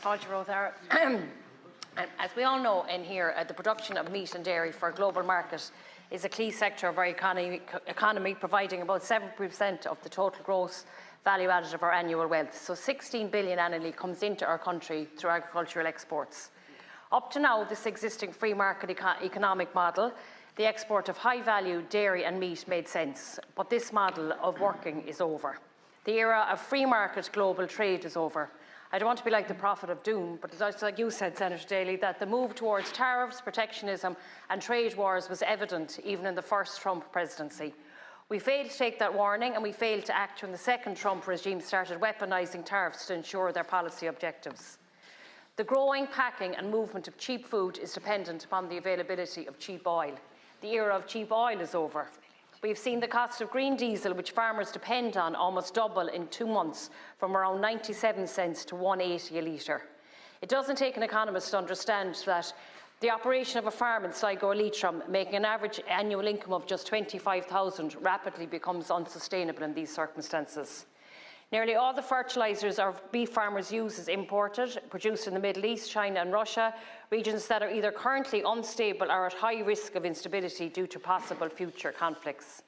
As we all know in here, the production of meat and dairy for a global market is a key sector of our economy, providing about 7% of the total gross value added of our annual wealth. So 16 billion annually comes into our country through agricultural exports. Up to now, this existing free market economic model, the export of high-value dairy and meat made sense, but this model of working is over. The era of free market global trade is over. I don't want to be like the prophet of doom, but it's like you said, Senator Daly, that the move towards tariffs, protectionism and trade wars was evident even in the first Trump presidency. We failed to take that warning, and we failed to act when the second Trump regime started weaponising tariffs to ensure their policy objectives. The growing packing and movement of cheap food is dependent upon the availability of cheap oil. The era of cheap oil is over. We've seen the cost of green diesel, which farmers depend on, almost double in 2 months, from around 97 cents to 1.80 a litre. It doesn't take an economist to understand that the operation of a farm in Sligo or Leitrim, making an average annual income of just $25,000, rapidly becomes unsustainable in these circumstances. Nearly all the fertilisers our beef farmers use is imported, produced in the Middle East, China and Russia, regions that are either currently unstable or at high risk of instability due to possible future conflicts.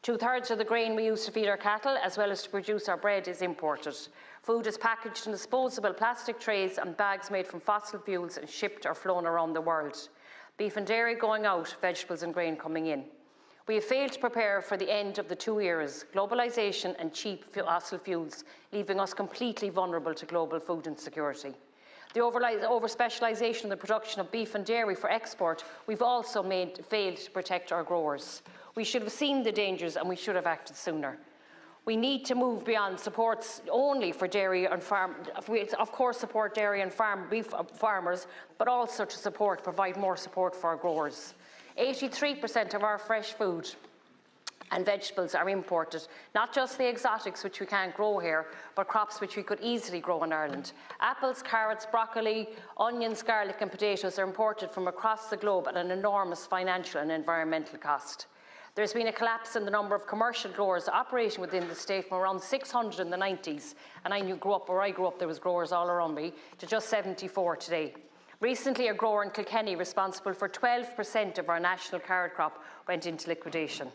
2/3 of the grain we use to feed our cattle, as well as to produce our bread, is imported. Food is packaged in disposable plastic trays and bags made from fossil fuels and shipped or flown around the world. Beef and dairy going out, vegetables and grain coming in. We have failed to prepare for the end of the 2 eras, globalisation and cheap fossil fuels, leaving us completely vulnerable to global food insecurity. The over-specialisation in the production of beef and dairy for export, we've also failed to protect our growers. We should have seen the dangers and we should have acted sooner. We need to move beyond supports only for dairy and farm. We, of course, support dairy and beef farmers, but also to provide more support for our growers. 83% of our fresh food and vegetables are imported, not just the exotics which we can't grow here, but crops which we could easily grow in Ireland. Apples, carrots, broccoli, onions, garlic and potatoes are imported from across the globe at an enormous financial and environmental cost. There's been a collapse in the number of commercial growers operating within the state from around 600 in the 90s, and where I grew up there was growers all around me, to just 74 today. Recently, a grower in Kilkenny, responsible for 12% of our national carrot crop, went into liquidation.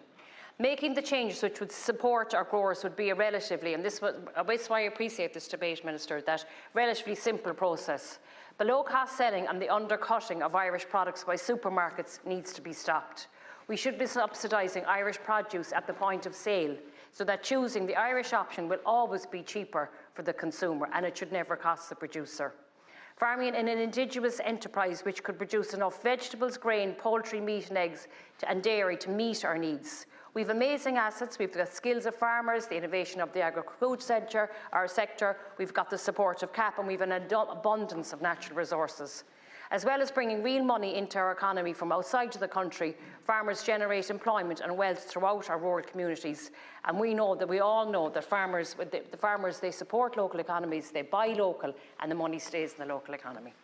Making the changes which would support our growers would be a relatively, and this is why I appreciate this debate, Minister, that relatively simple process. The low-cost selling and the undercutting of Irish products by supermarkets needs to be stopped. We should be subsidising Irish produce at the point of sale, so that choosing the Irish option will always be cheaper for the consumer, and it should never cost the producer. Farming in an indigenous enterprise which could produce enough vegetables, grain, poultry, meat and eggs and dairy to meet our needs. We have amazing assets, we've got skills of farmers, the innovation of the agri-food sector, we've got the support of CAP, and we've an abundance of natural resources. As well as bringing real money into our economy from outside of the country, farmers generate employment and wealth throughout our rural communities. And we all know that farmers, they support local economies, they buy local, and the money stays in the local economy.